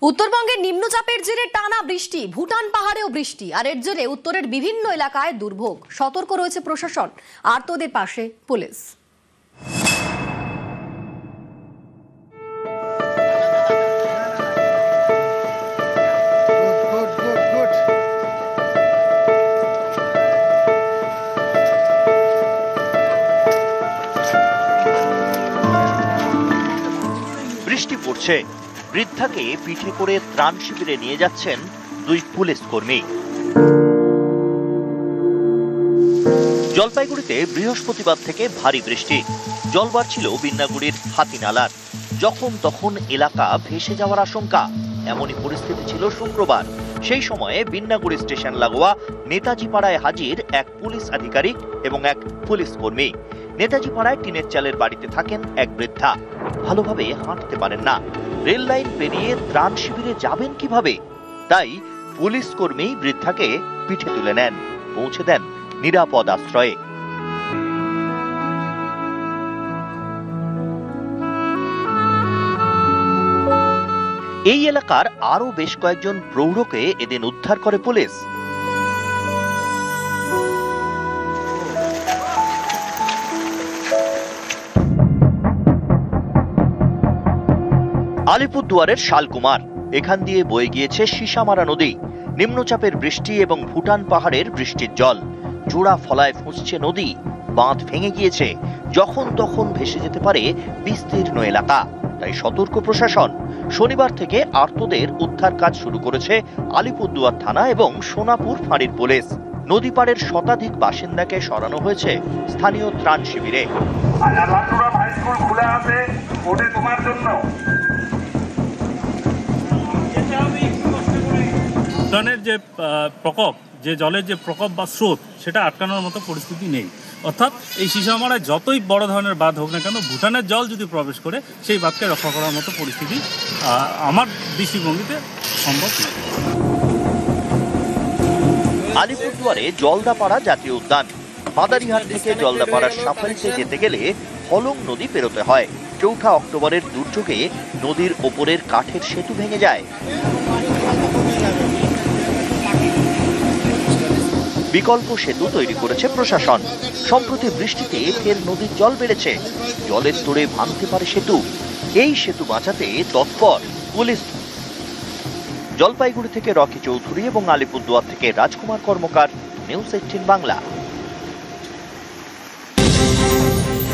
উত্তরবঙ্গের নিম্নচাপের জেরে টানা বৃষ্টি, ভুটান পাহাড়েও বৃষ্টি, আর এর জেরে উত্তরের বিভিন্ন এলাকায় দুর্ভোগ। সতর্ক রয়েছে প্রশাসন, আর্তদের পাশে পুলিশ। বৃষ্টি পড়ছে, বৃদ্ধাকে পিঠে করে ত্রাণ শিবিরে নিয়ে যাচ্ছেন দুই পুলিশ কর্মী। জলপাইগুড়িতে বৃহস্পতিবার থেকে ভারী বৃষ্টি, জল বাড়ছিল বিন্নাগুড়ির হাতিনালার। যখন তখন এলাকা ভেসে যাওয়ার আশঙ্কা, এমনই পরিস্থিতি ছিল শুক্রবার। সেই সময়ে বিন্নাগুড়ি স্টেশন লাগোয়া নেতাজি পাড়ায় হাজির এক পুলিশ আধিকারিক এবং এক পুলিশ কর্মী। নেতাজি পাড়ায় টিনের চালের বাড়িতে থাকেন এক বৃদ্ধা, ভালোভাবে হাঁটতে পারেন না। রেল লাইন পেরিয়ে ত্রাণ শিবিরে যাবেন কিভাবে? তাই পুলিশ কর্মী বৃদ্ধাকে পিঠে তুলে নেন, পৌঁছে দেন নিরাপদ আশ্রয়ে। এই এলাকার আরো বেশ কয়েকজন প্রৌঢ়কে এদিন উদ্ধার করে পুলিশ। আলিপুরদুয়ারের শালকুমার, এখান দিয়ে বয়ে গিয়েছে সীসামারা নদী। নিম্নচাপের বৃষ্টি এবং ভুটান পাহাড়ের বৃষ্টির জল জোড়া ফলায় ফুঁসছে নদী, বাঁধ ভেঙে গিয়েছে। যখন তখন ভেসে যেতে পারে বিস্তীর্ণ এলাকা, তাই সতর্ক প্রশাসন। শনিবার থেকে আর্তদের উদ্ধার কাজ শুরু করেছে আলিপুরদুয়ার থানা এবং সোনাপুর ফাঁড়ির পুলিশ। নদী পাড়ের শতাধিক বাসিন্দাকে সরানো হয়েছে স্থানীয় ত্রাণ শিবিরে। ভুটানের যে প্রকোপ, যে জলের যে প্রকোপ বা স্রোত, সেটা আটকানোর মতো পরিস্থিতি নেই। অর্থাৎ এই সীসামারায় যতই বড় ধরনের বাঁধ হোক না কেন, ভুটানের জল যদি প্রবেশ করে সেই বাঁধকে রক্ষা করার মতো পরিস্থিতি আমার দৃষ্টিভঙ্গিতে সম্ভব নয়। আলিপুরদুয়ারে জলদাপাড়া জাতীয় উদ্যান। মাদারিহাট থেকে জলদাপাড়ার সাফারিতে যেতে গেলে হলং নদী পেরোতে হয়। 4 অক্টোবরের দুর্যোগে নদীর ওপরের কাঠের সেতু ভেঙে যায়। বিকল্প সেতু তৈরি করেছে প্রশাসন। সম্প্রতি বৃষ্টিতে ফের নদীর জল বেড়েছে, জলের তোড়ে ভাঙতে পারে সেতু। এই সেতু বাঁচাতে তৎপর পুলিশ। জলপাইগুড়ি থেকে রকি চৌধুরী এবং আলিপুরদুয়ার থেকে রাজকুমার কর্মকার, নিউজ 18 বাংলা।